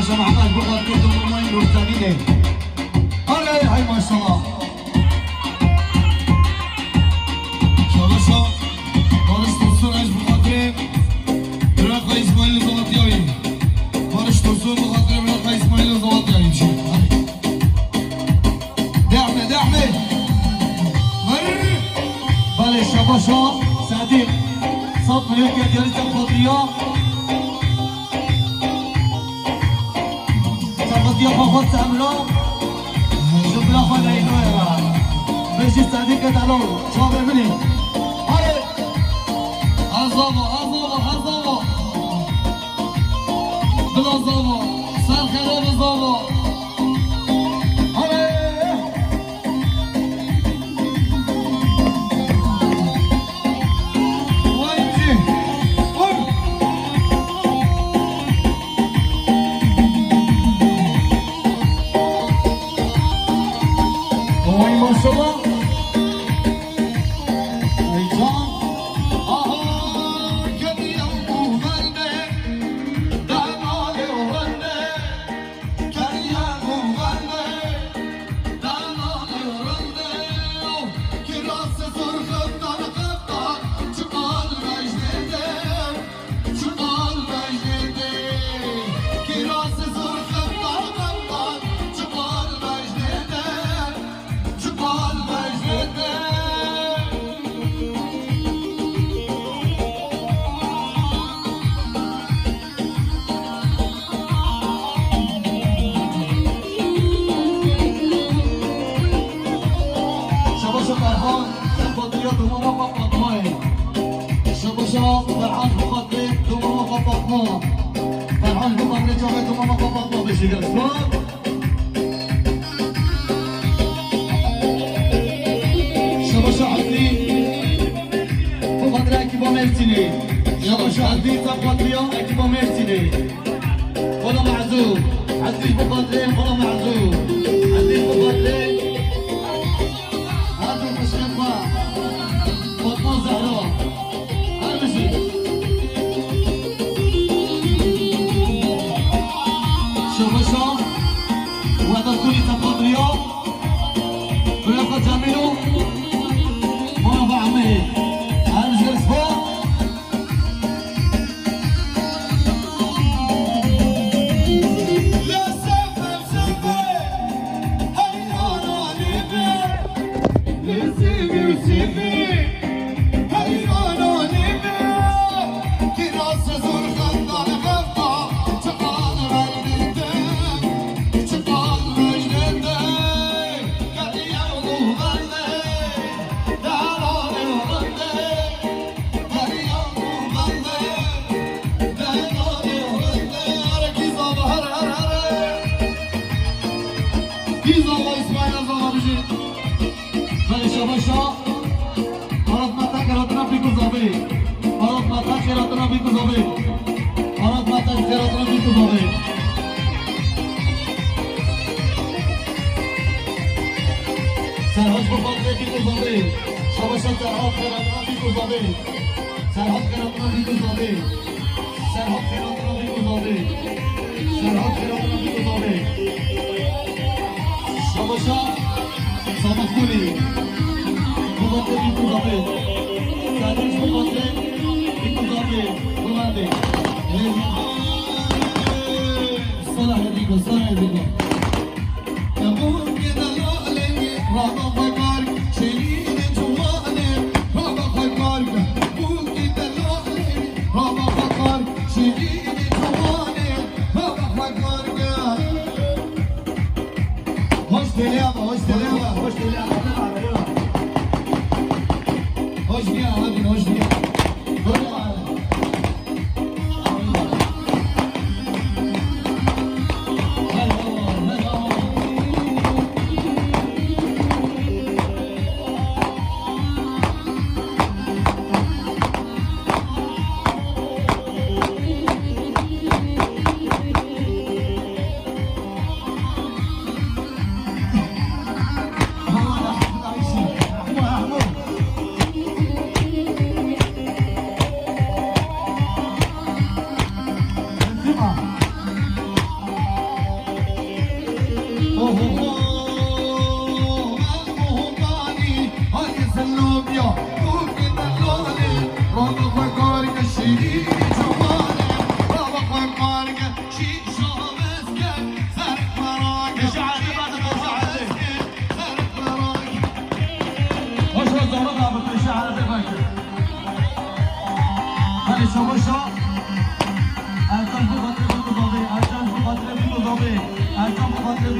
شباشا محمد بخواد که دومای نورزمینه آره های ماشالله شباشا بارش توسونش بخاطر برق اسماعیل زواتیایی بارش توسون بخاطر برق اسماعیل زواتیایی بشه دعمه بله شباشا صدیق صد ملیون که دیاری تفاضیا تفاضیا بخواد سمرا جمله خانه اینوه بشی صدیق دلال چاوه منی آره عزاما بلا زاما سر خراب زاما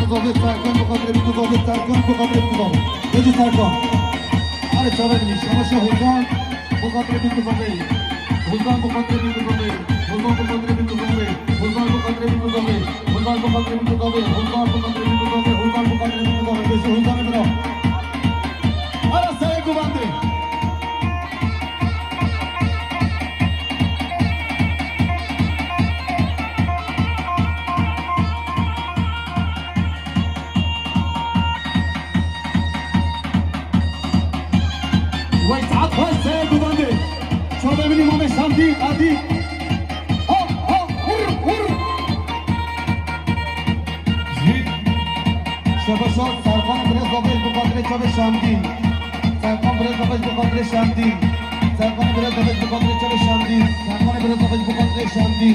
widzowie, Serkan bohater widzowy, Serkan bohater widzowy. Jedzie Serkan. Ale co robisz? Szamosio Hulkan bohater widzowy. Hulkan bohater widzowy. Hulkan bohater widzowy. Hulkan bohater widzowy. Hulkan bohater widzowy. Hulkan bohater widzowy. Hulkan bohater widzowy. Jedzie Hulkan bro. Ale staje kubandy. ويسعد هسه يا جوباندي شباب مني مامي شامدي ادي ها ها ور ور جيد شباب سرخان برز بابل بقدر شباب شامدي سرخان برز بابل بقدر شامدي سرخان برز بابل بقدر شباب شامدي سرخان برز بابل بقدر شامدي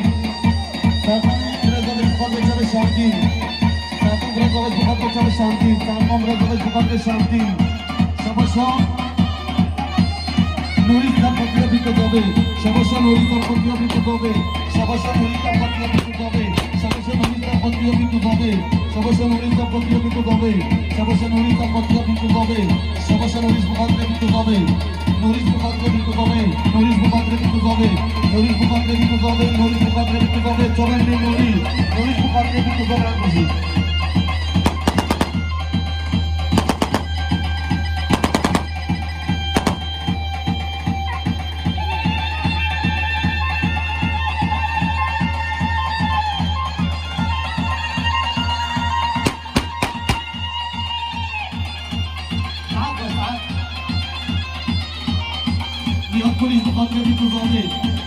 سرخان برز بابل بقدر شباب شامدي سرخان برز بابل بقدر شباب شامدي سرخان برز بابل بقدر شامدي شباب Nurita Patria Bitodowy, Szabasza Nurita Patria Bitodowy, Szabasza Nurita Patria Bitodowy, Szabasza Nurita Patria Bitodowy, Szabasza Nurita Patria Bitodowy, Szabasza Nurita Patria Bitodowy, Szabasza Nuris Patria Bitodowy, Nuris Patria Bitodowy, Nuris Patria Bitodowy, Nuris Patria Bitodowy, Nuris Patria Bitodowy, co będzie Nuris Patria Bitodowy. Nihat polis bu katre widzowie.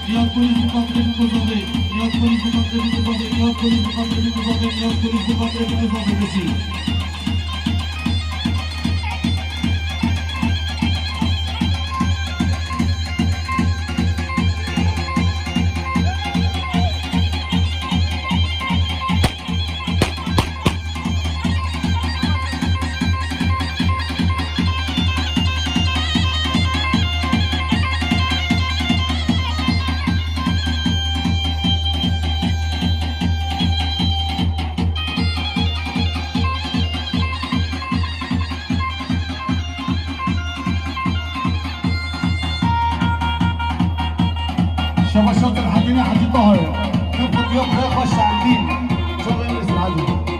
Nihat polis bu katre widzowie. Nihat polis bu katre widzowie. Nihat polis bu katre widzowie. Nihat polis bu katre widzowie wyszli. شباب شاطر حدينا حدي طاهر نفض يوم هيخش على الدين شغل الاسم العدو